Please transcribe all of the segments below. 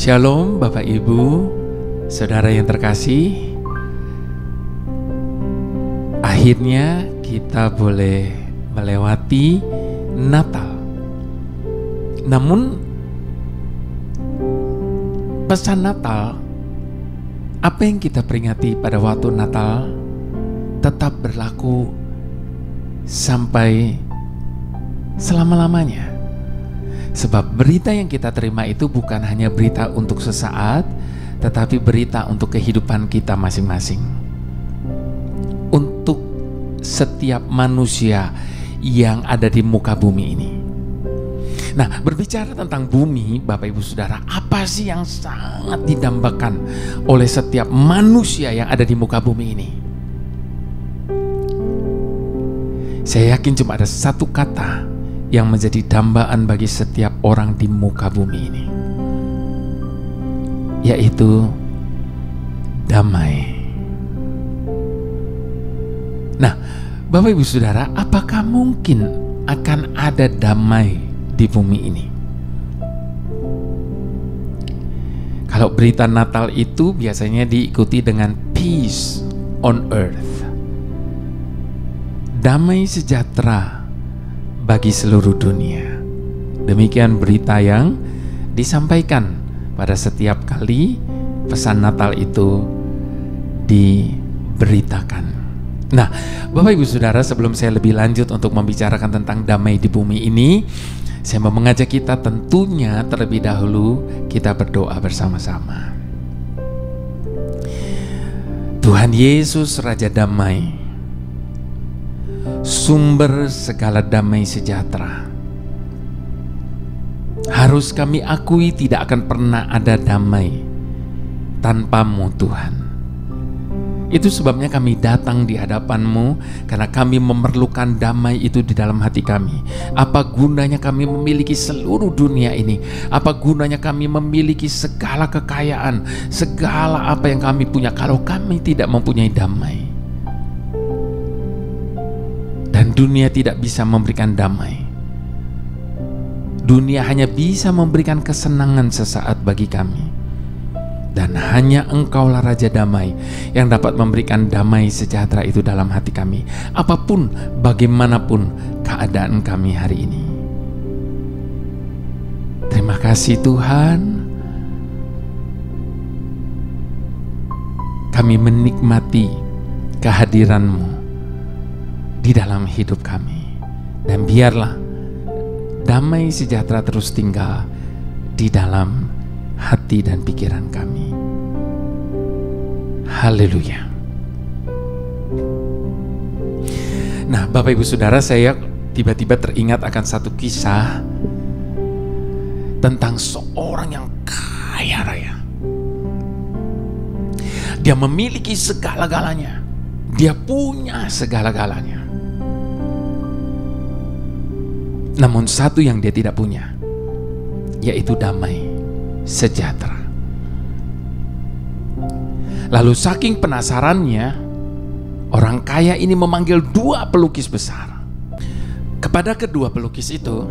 Shalom Bapak Ibu, Saudara yang terkasih. Akhirnya kita boleh melewati Natal. Namun pesan Natal, apa yang kita peringati pada waktu Natal tetap berlaku sampai selama-lamanya. Sebab berita yang kita terima itu bukan hanya berita untuk sesaat, tetapi berita untuk kehidupan kita masing-masing. Untuk setiap manusia yang ada di muka bumi ini. Nah, berbicara tentang bumi, Bapak Ibu Saudara, apa sih yang sangat didambakan oleh setiap manusia yang ada di muka bumi ini? Saya yakin cuma ada satu kata yang menjadi dambaan bagi setiap orang di muka bumi ini, yaitu damai. Nah, Bapak Ibu Saudara, apakah mungkin akan ada damai di bumi ini? Kalau berita Natal itu biasanya diikuti dengan peace on earth, damai sejahtera bagi seluruh dunia. Demikian berita yang disampaikan pada setiap kali pesan Natal itu diberitakan. Nah, Bapak Ibu Saudara, sebelum saya lebih lanjut untuk membicarakan tentang damai di bumi ini, saya mau mengajak kita tentunya terlebih dahulu kita berdoa bersama-sama. Tuhan Yesus, Raja Damai, sumber segala damai sejahtera, harus kami akui tidak akan pernah ada damai tanpa-Mu Tuhan. Itu sebabnya kami datang di hadapan-Mu, karena kami memerlukan damai itu di dalam hati kami. Apa gunanya kami memiliki seluruh dunia ini? Apa gunanya kami memiliki segala kekayaan, segala apa yang kami punya, kalau kami tidak mempunyai damai? Dan dunia tidak bisa memberikan damai. Dunia hanya bisa memberikan kesenangan sesaat bagi kami. Dan hanya Engkaulah Raja Damai yang dapat memberikan damai sejahtera itu dalam hati kami, apapun, bagaimanapun keadaan kami hari ini. Terima kasih Tuhan. Kami menikmati kehadiran-Mu di dalam hidup kami, dan biarlah damai sejahtera terus tinggal di dalam hati dan pikiran kami. Haleluya. Nah, Bapak Ibu Saudara, saya tiba-tiba teringat akan satu kisah tentang seorang yang kaya raya. Dia memiliki segala-galanya, dia punya segala-galanya. Namun satu yang dia tidak punya, yaitu damai sejahtera. Lalu saking penasarannya, orang kaya ini memanggil dua pelukis besar. Kepada kedua pelukis itu,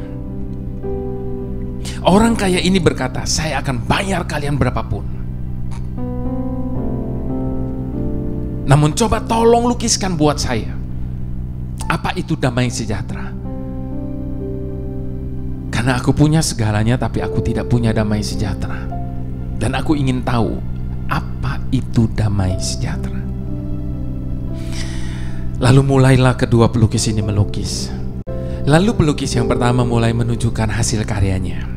orang kaya ini berkata, "Saya akan bayar kalian berapapun. Namun coba tolong lukiskan buat saya, apa itu damai sejahtera? Karena aku punya segalanya, tapi aku tidak punya damai sejahtera. Dan aku ingin tahu, apa itu damai sejahtera?" Lalu mulailah kedua pelukis ini melukis. Lalu pelukis yang pertama mulai menunjukkan hasil karyanya.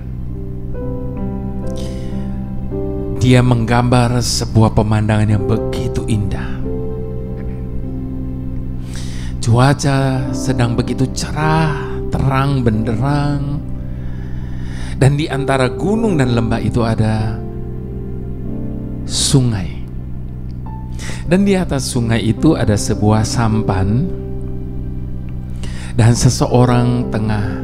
Dia menggambar sebuah pemandangan yang begitu indah. Cuaca sedang begitu cerah, terang benderang. Dan di antara gunung dan lembah itu ada sungai. Dan di atas sungai itu ada sebuah sampan. Dan seseorang tengah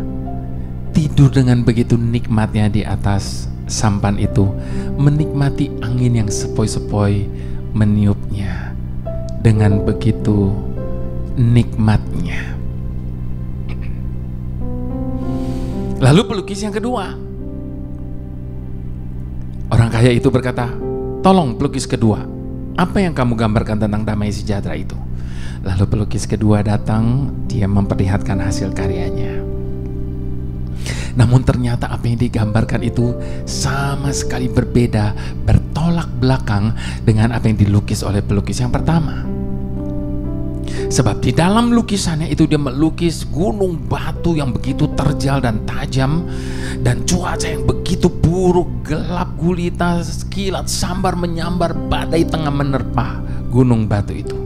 tidur dengan begitu nikmatnya di atas sampan itu, menikmati angin yang sepoi-sepoi meniupnya dengan begitu nikmatnya. Lalu pelukis yang kedua, orang Maka ayat itu berkata, tolong pelukis kedua, apa yang kamu gambarkan tentang damai sejahtera itu? Lalu pelukis kedua datang, dia memperlihatkan hasil karyanya. Namun ternyata apa yang digambarkan itu sama sekali berbeda, bertolak belakang dengan apa yang dilukis oleh pelukis yang pertama. Sebab di dalam lukisannya itu dia melukis gunung batu yang begitu terjal dan tajam, dan cuaca yang begitu buruk, gelap gulita, kilat sambar menyambar, badai tengah menerpa gunung batu itu.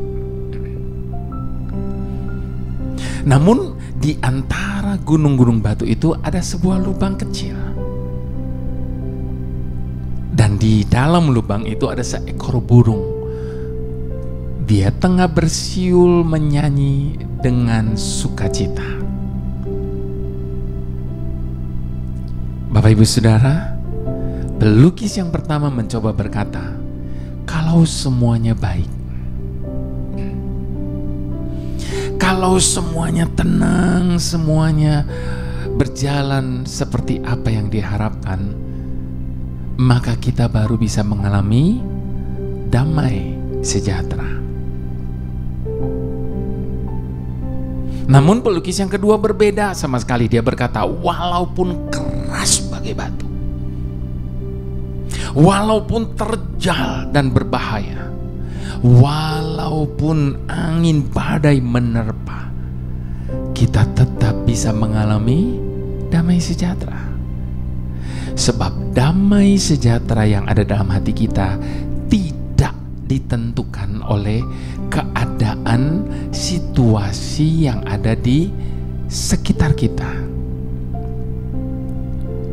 Namun di antara gunung-gunung batu itu ada sebuah lubang kecil, dan di dalam lubang itu ada seekor burung. Dia tengah bersiul menyanyi dengan sukacita. Bapak Ibu Saudara, pelukis yang pertama mencoba berkata, kalau semuanya baik, kalau semuanya tenang, semuanya berjalan seperti apa yang diharapkan, maka kita baru bisa mengalami damai sejahtera. Namun pelukis yang kedua berbeda sama sekali. Dia berkata, walaupun keras bagai batu, walaupun terjal dan berbahaya, walaupun angin badai menerpa, kita tetap bisa mengalami damai sejahtera. Sebab damai sejahtera yang ada dalam hati kita tidak ditentukan oleh keadaan situasi yang ada di sekitar kita.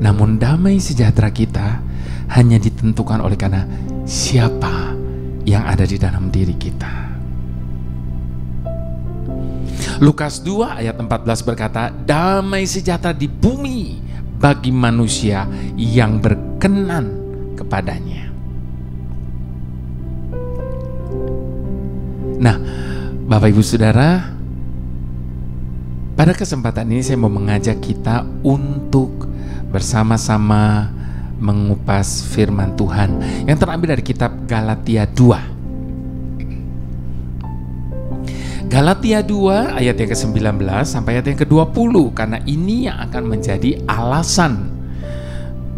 Namun damai sejahtera kita hanya ditentukan oleh karena siapa yang ada di dalam diri kita. Lukas 2 ayat 14 berkata, damai sejahtera di bumi bagi manusia yang berkenan kepadanya. Nah, Bapak Ibu Saudara, pada kesempatan ini saya mau mengajak kita untuk bersama-sama mengupas firman Tuhan yang terambil dari kitab Galatia 2. Galatia 2 ayat yang ke-19 sampai ayat yang ke-20, karena ini yang akan menjadi alasan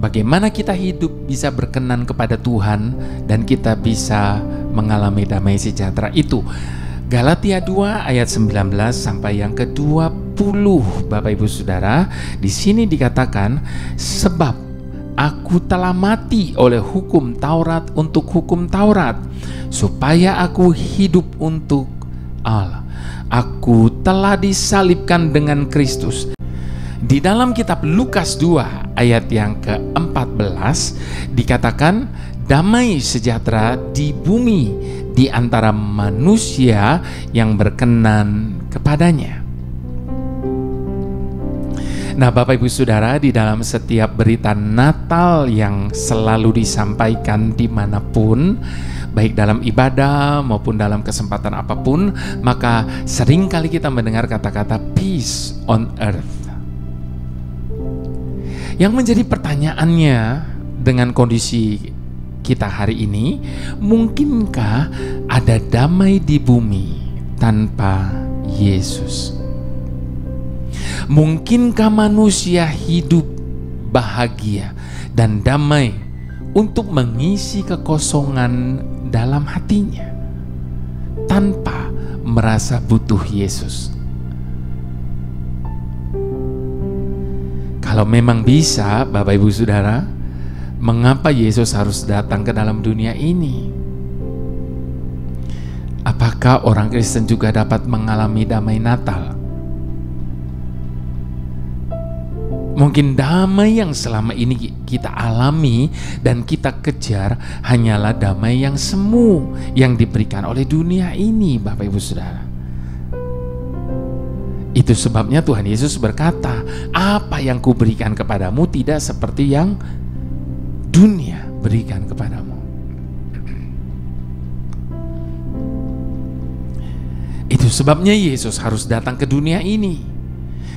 bagaimana kita hidup bisa berkenan kepada Tuhan dan kita bisa mengalami damai sejahtera itu. Galatia 2 ayat 19 sampai yang ke-20. Bapak Ibu Saudara, di sini dikatakan, sebab aku telah mati oleh hukum Taurat untuk hukum Taurat, supaya aku hidup untuk Allah. Aku telah disalibkan dengan Kristus. Di dalam kitab Lukas 2 ayat yang ke-14 dikatakan, damai sejahtera di bumi di antara manusia yang berkenan kepadanya. Nah, Bapak Ibu Saudara, di dalam setiap berita Natal yang selalu disampaikan dimanapun, baik dalam ibadah maupun dalam kesempatan apapun, maka seringkali kita mendengar kata-kata peace on earth. Yang menjadi pertanyaannya dengan kondisi kita hari ini, mungkinkah ada damai di bumi tanpa Yesus? Mungkinkah manusia hidup bahagia dan damai untuk mengisi kekosongan dalam hatinya tanpa merasa butuh Yesus? Kalau memang bisa, Bapak Ibu Saudara, mengapa Yesus harus datang ke dalam dunia ini? Apakah orang Kristen juga dapat mengalami damai Natal? Mungkin damai yang selama ini kita alami dan kita kejar hanyalah damai yang semu yang diberikan oleh dunia ini, Bapak Ibu Saudara. Itu sebabnya Tuhan Yesus berkata, apa yang kuberikan kepadamu tidak seperti yang dunia berikan kepadamu. Itu sebabnya Yesus harus datang ke dunia ini,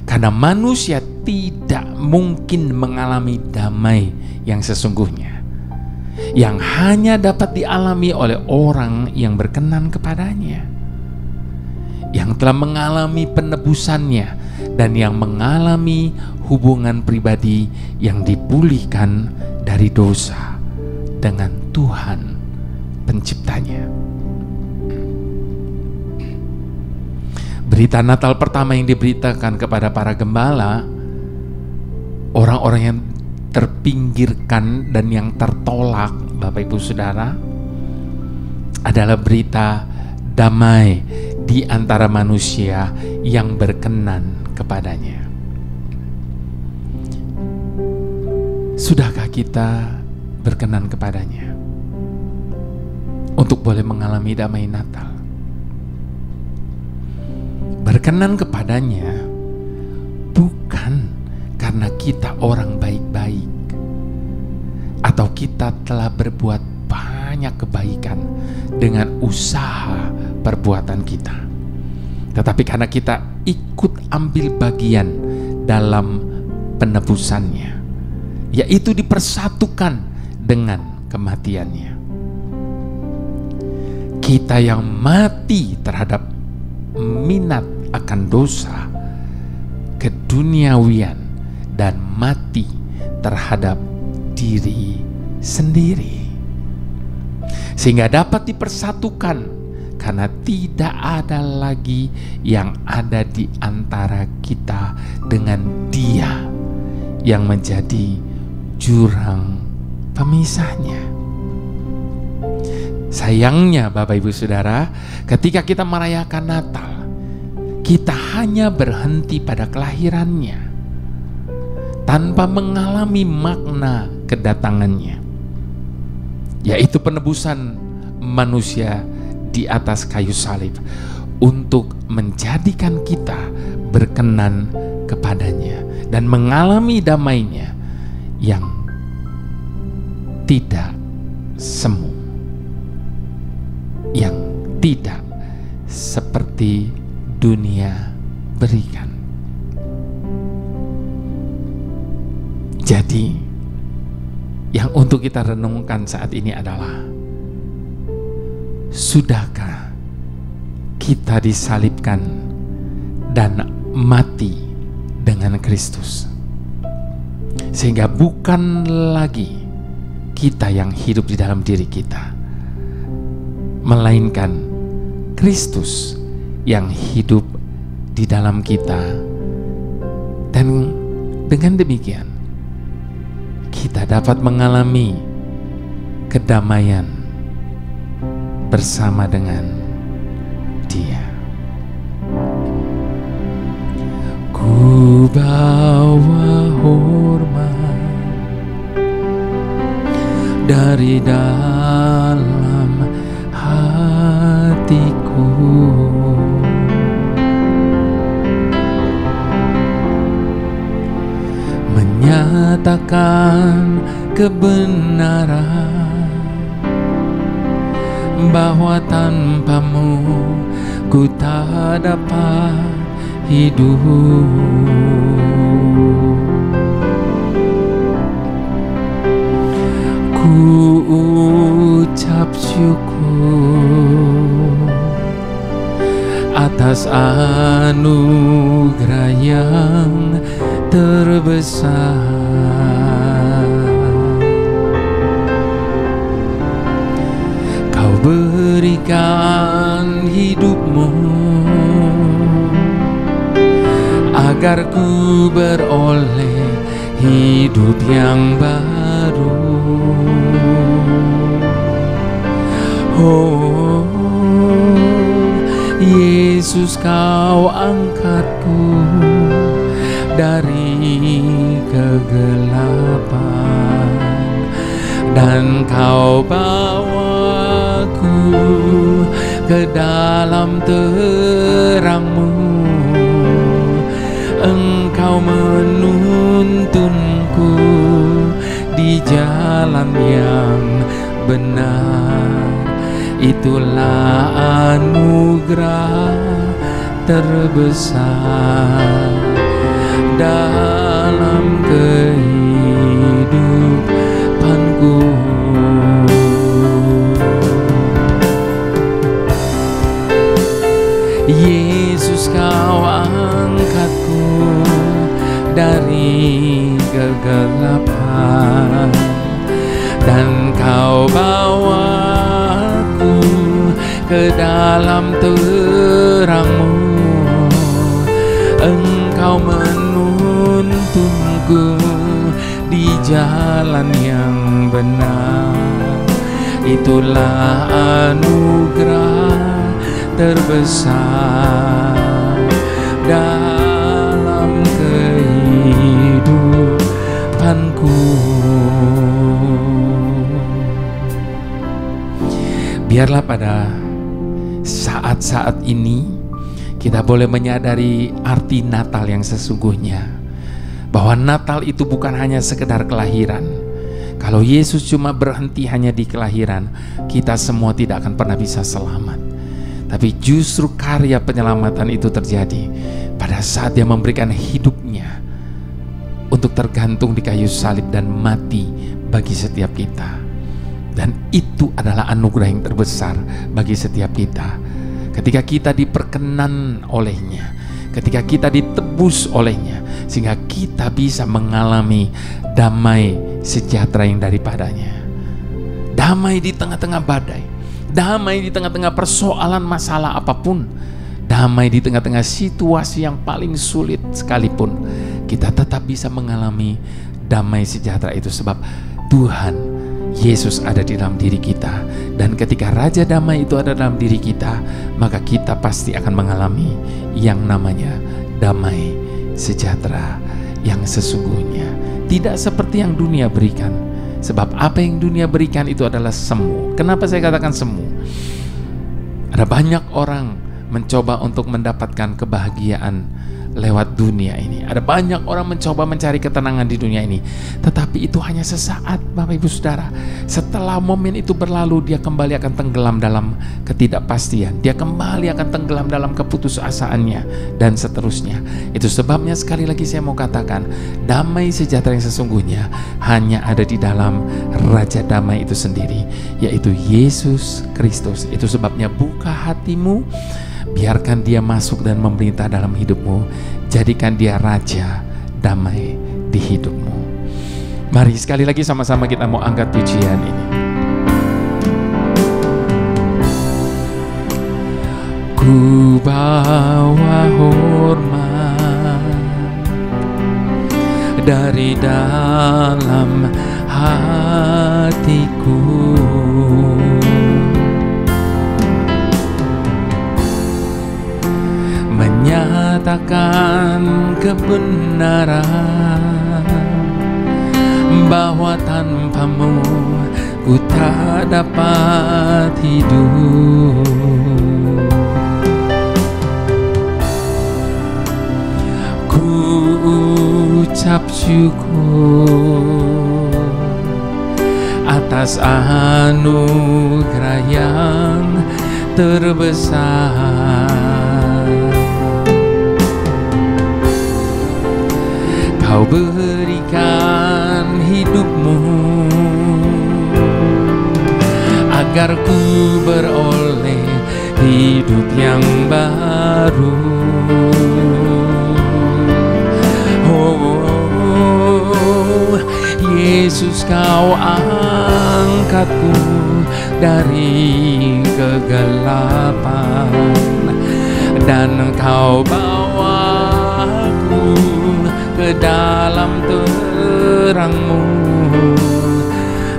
karena manusia tidak mungkin mengalami damai yang sesungguhnya. yang hanya dapat dialami oleh orang yang berkenan kepadanya, yang telah mengalami penebusannya dan yang mengalami hubungan pribadi yang dipulihkan dari dosa dengan Tuhan penciptanya. Berita Natal pertama yang diberitakan kepada para gembala, orang-orang yang terpinggirkan dan yang tertolak, Bapak Ibu Saudara, adalah berita damai di antara manusia yang berkenan kepadanya. Sudahkah kita berkenan kepadanya untuk boleh mengalami damai Natal? Berkenan kepadanya bukan karena kita orang baik-baik atau kita telah berbuat banyak kebaikan dengan usaha perbuatan kita, tetapi karena kita ikut ambil bagian dalam penebusannya, yaitu dipersatukan dengan kematiannya. Kita yang mati terhadap minat akan dosa, keduniawian, dan mati terhadap diri sendiri, sehingga dapat dipersatukan karena tidak ada lagi yang ada di antara kita dengan Dia yang menjadi jurang pemisahnya. Sayangnya Bapak Ibu Saudara, ketika kita merayakan Natal, kita hanya berhenti pada kelahirannya tanpa mengalami makna kedatangannya, yaitu penebusan manusia di atas kayu salib untuk menjadikan kita berkenan kepadanya dan mengalami damainya yang tidak semu, yang tidak seperti dunia berikan. Jadi, yang untuk kita renungkan saat ini adalah, sudahkah kita disalibkan dan mati dengan Kristus, sehingga bukan lagi kita yang hidup di dalam diri kita, melainkan Kristus yang hidup di dalam kita, dan dengan demikian kita dapat mengalami kedamaian bersama dengan Dia. Ku bawa hormat dari dalam hatiku, menyatakan kebenaran bahwa tanpamu ku tak dapat hidup. Ku ucap syukur atas anugerah yang terbesar. Kau berikan hidupmu agar ku beroleh hidup yang baru. Oh Yesus, kau angkatku dari kegelapan dan kau bawaku ke dalam terang-Mu. Engkau menuntunku di jalan yang benar. Itulah anugerah terbesar dalam kehidupanku. ke dalam terang-Mu. Engkau menuntunku di jalan yang benar. Itulah anugerah terbesar dalam kehidupanku. Biarlah pada saat-saat ini kita boleh menyadari arti Natal yang sesungguhnya, bahwa Natal itu bukan hanya sekedar kelahiran. Kalau Yesus cuma berhenti hanya di kelahiran, kita semua tidak akan pernah bisa selamat. Tapi justru karya penyelamatan itu terjadi pada saat Dia memberikan hidupnya untuk tergantung di kayu salib dan mati bagi setiap kita. Dan itu adalah anugerah yang terbesar bagi setiap kita. Ketika kita diperkenan olehnya, ketika kita ditebus olehnya, sehingga kita bisa mengalami damai sejahtera yang daripadanya. Damai di tengah-tengah badai, damai di tengah-tengah persoalan masalah apapun, damai di tengah-tengah situasi yang paling sulit sekalipun, kita tetap bisa mengalami damai sejahtera itu. Sebab Tuhan Yesus ada di dalam diri kita. Dan ketika Raja Damai itu ada dalam diri kita, maka kita pasti akan mengalami yang namanya damai sejahtera yang sesungguhnya. Tidak seperti yang dunia berikan. Sebab apa yang dunia berikan itu adalah semu. Kenapa saya katakan semu? Ada banyak orang mencoba untuk mendapatkan kebahagiaan lewat dunia ini. Ada banyak orang mencoba mencari ketenangan di dunia ini, tetapi itu hanya sesaat, Bapak Ibu Saudara. Setelah momen itu berlalu, dia kembali akan tenggelam dalam ketidakpastian, dia kembali akan tenggelam dalam keputusasaannya, dan seterusnya. Itu sebabnya sekali lagi saya mau katakan, damai sejahtera yang sesungguhnya hanya ada di dalam Raja Damai itu sendiri, yaitu Yesus Kristus. Itu sebabnya buka hatimu, biarkan Dia masuk dan memerintah dalam hidupmu. Jadikan Dia Raja Damai di hidupmu. Mari sekali lagi sama-sama kita mau angkat pujian ini. Ku bawa hormat dari dalam hatiku, menyatakan kebenaran bahwa tanpamu ku tak dapat hidup. Ku ucap syukur atas anugerah yang terbesar. Kau berikan hidupmu agar ku beroleh hidup yang baru. Oh, Yesus, Kau angkatku dari kegelapan dan Kau bawa aku ke dalam terang-Mu.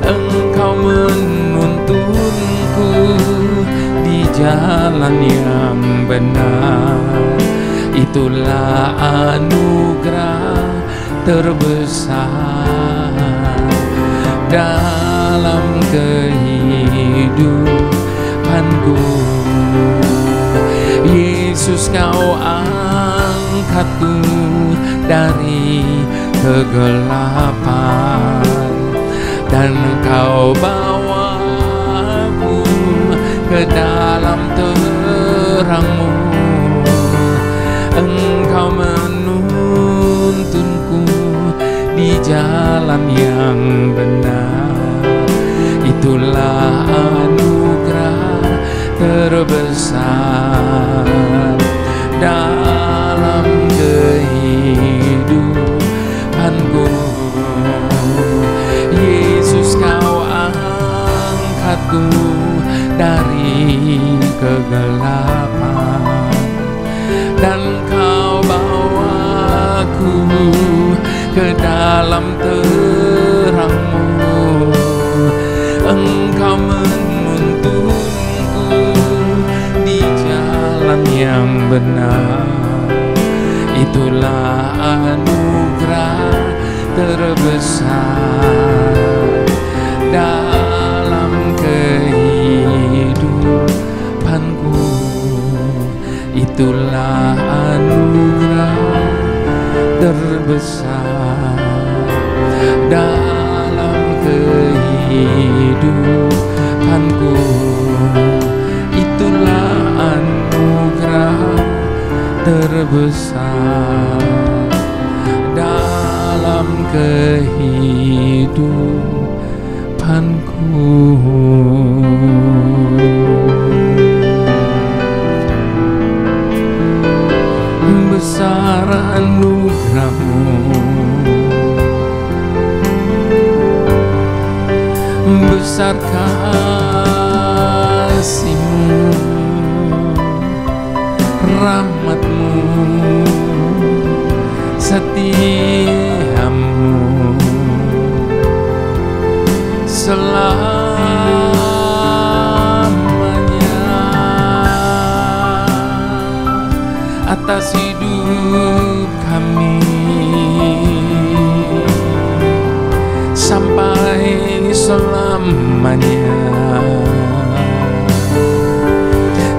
Engkau menuntunku di jalan yang benar. Itulah anugerah terbesar dalam kehidupanku. Yesus, Kau angkatku dari kegelapan dan Kau bawa aku ke dalam terang-Mu. Engkau menuntunku di jalan yang benar. Itulah anugerah terbesar dalam kehidupanku. Yesus, Kau angkatku dari kegelapan, dan Kau bawaku ke dalam terang-Mu. Engkau menuntunku di jalan yang benar. Itulah anugerah terbesar dalam kehidupanku. Itulah anugerah terbesar dalam kehidupanku. Itulah anugerah terbesar dalam kehidupanku. Besar anugerah-Mu, besar kasih-Mu, rahmat-Mu, setia-Mu selamanya atas hidup kami sampai selamanya.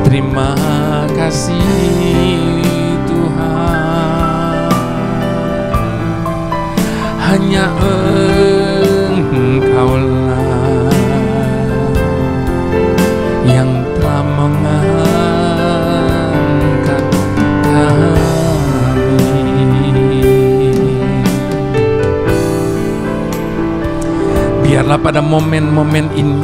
Terima kasih Tuhan, hanya Engkaulah yang telah mengangkat kami. Biarlah pada momen-momen ini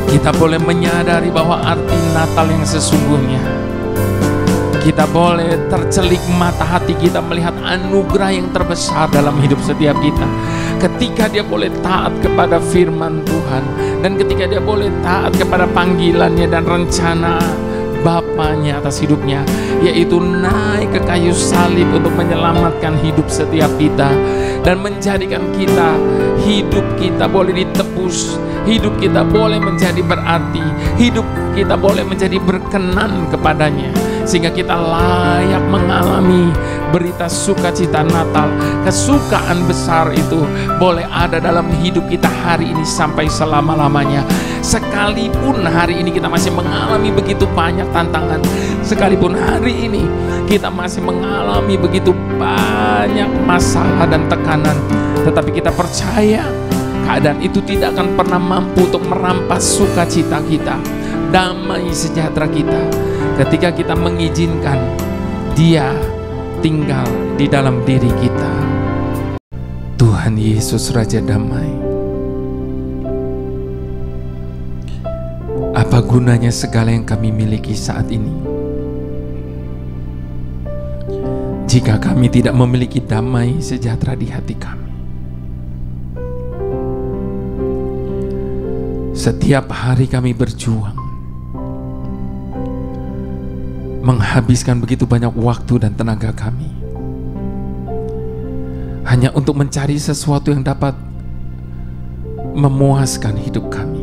kita boleh menyadari bahwa arti Natal yang sesungguhnya. Kita boleh tercelik mata hati kita melihat anugerah yang terbesar dalam hidup setiap kita. Ketika dia boleh taat kepada firman Tuhan, dan ketika dia boleh taat kepada panggilannya dan rencana Bapanya atas hidupnya, yaitu naik ke kayu salib untuk menyelamatkan hidup setiap kita dan menjadikan kita, hidup kita boleh ditebus, hidup kita boleh menjadi berarti, hidup kita boleh menjadi berkenan kepadanya, sehingga kita layak mengalami berita sukacita Natal. Kesukaan besar itu boleh ada dalam hidup kita hari ini sampai selama-lamanya. Sekalipun hari ini kita masih mengalami begitu banyak tantangan, sekalipun hari ini kita masih mengalami begitu banyak masalah dan tekanan, tetapi kita percaya keadaan itu tidak akan pernah mampu untuk merampas sukacita kita, damai sejahtera kita, ketika kita mengizinkan Dia tinggal di dalam diri kita. Tuhan Yesus Raja Damai, apa gunanya segala yang kami miliki saat ini jika kami tidak memiliki damai sejahtera di hati kami? Setiap hari kami berjuang, menghabiskan begitu banyak waktu dan tenaga kami hanya untuk mencari sesuatu yang dapat memuaskan hidup kami,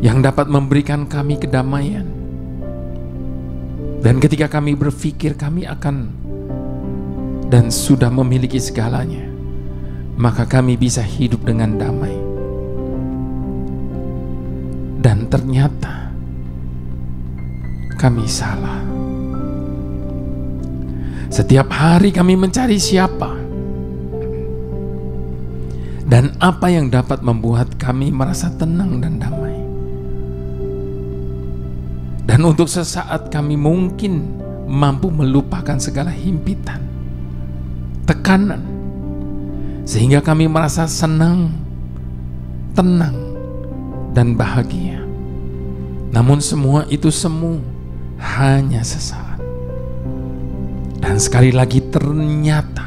yang dapat memberikan kami kedamaian. Dan ketika kami berpikir kami akan dan sudah memiliki segalanya, maka kami bisa hidup dengan damai. Dan ternyata kami salah. Setiap hari kami mencari siapa dan apa yang dapat membuat kami merasa tenang dan damai. Dan untuk sesaat kami mungkin mampu melupakan segala himpitan, tekanan, sehingga kami merasa senang, tenang, dan bahagia. Namun semua itu semu, hanya sesaat. Dan sekali lagi ternyata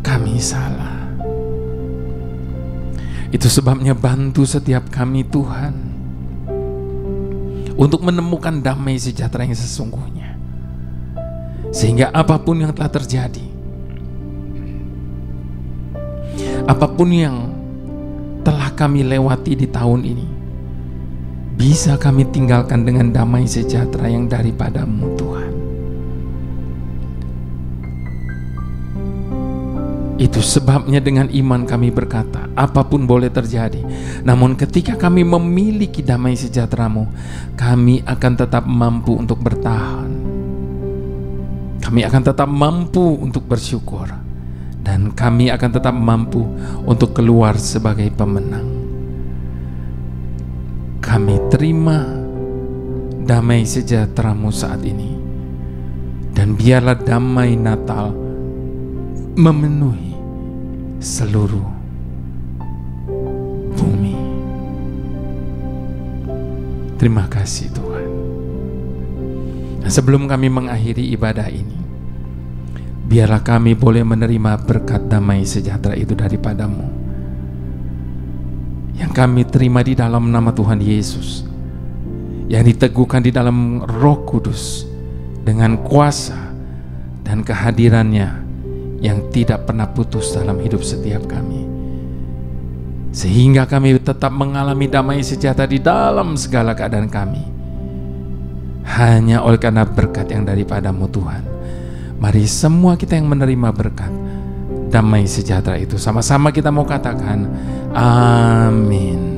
kami salah. Itu sebabnya bantu setiap kami Tuhan untuk menemukan damai sejahtera yang sesungguhnya, sehingga apapun yang telah terjadi, apapun yang telah kami lewati di tahun ini, bisa kami tinggalkan dengan damai sejahtera yang daripada-Mu Tuhan. Itu sebabnya dengan iman kami berkata, apapun boleh terjadi, namun ketika kami memiliki damai sejahtera-Mu, kami akan tetap mampu untuk bertahan. Kami akan tetap mampu untuk bersyukur, dan kami akan tetap mampu untuk keluar sebagai pemenang. Kami terima damai sejahtera-Mu saat ini, dan biarlah damai Natal memenuhi seluruh bumi. Terima kasih Tuhan. Nah, sebelum kami mengakhiri ibadah ini, biarlah kami boleh menerima berkat damai sejahtera itu daripada-Mu, yang kami terima di dalam nama Tuhan Yesus, yang diteguhkan di dalam Roh Kudus dengan kuasa dan kehadirannya yang tidak pernah putus dalam hidup setiap kami, sehingga kami tetap mengalami damai sejahtera di dalam segala keadaan kami, hanya oleh karena berkat yang daripada-Mu Tuhan. Mari semua kita yang menerima berkat damai sejahtera itu, sama-sama kita mau katakan amin.